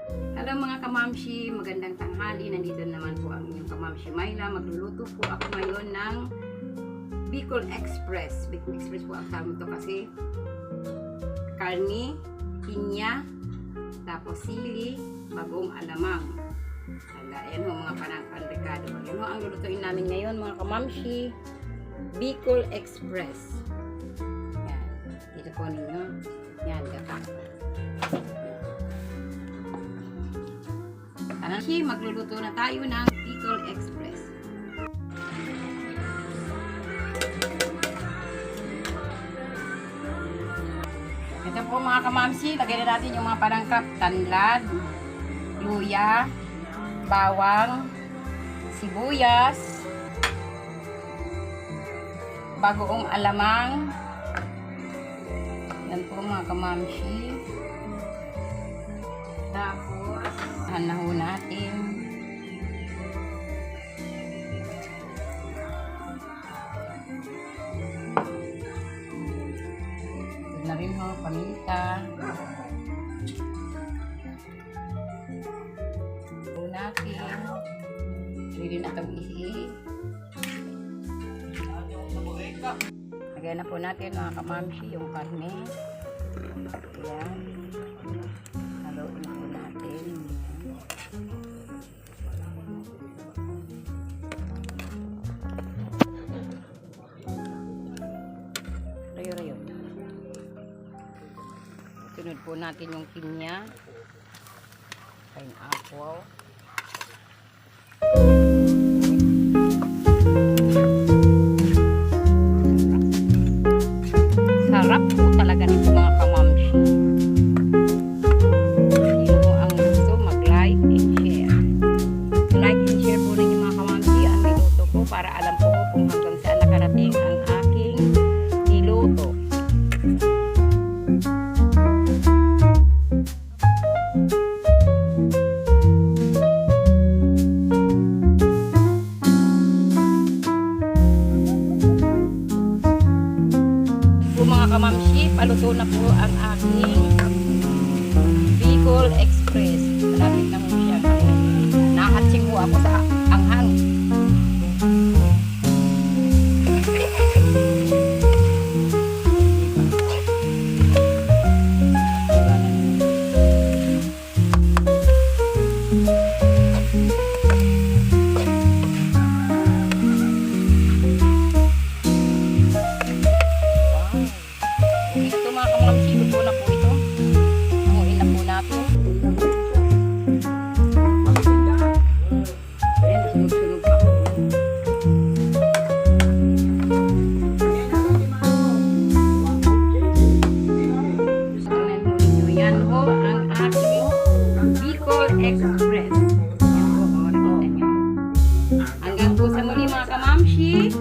Hello mga kamamshi, magandang tanghali. Nandito naman po ang inyong kamamshi Myla. Magluluto po ako ngayon ng Bicol Express. Bicol Express po ang tawag ito kasi karne, pinya, tapos sili, bagong alamang. Ayan ho mga panangkandekado. Ayan ho ang lulutuin namin ngayon mga kamamshi. Bicol Express. Yan. Dito po ninyo. Yan, gata. Magluluto na tayo ng Bicol Express. Ito po mga kamamsi, lagyan na natin yung mga panangkap, tanlad, luya, bawang, sibuyas, bagoong alamang. Yan po mga kamamsi. Tapos, hanaho natin. Ito na rin ho, paminta. Ito natin. Pwede na itong ihi. Lagyan na po natin mga kamamsi yung karne. Ayan. Haluin po natin. Rayo-rayo. Sunod po natin yung pinya, pineapple. Sarap po talaga nito mga kamamsi. Sino mo ang gusto, mag-like and share. Like and share po rin yung mga kamamsi ang niluto ko para alam po kung hanggang saan nakarating ang aking niluto. Mga kamamsi, paluto na po ang aking Bicol Express. Malapit na po siya. Nakatsing po ako sa anghang. Ito mga kamamsi, luto na po ito. Hanguin na po natin. Ayan, sunog-sunog pa po. Yan po ang aking Bicol Express. Yan po, nakita niyo. Hanggang po sa muli mga kamamsi.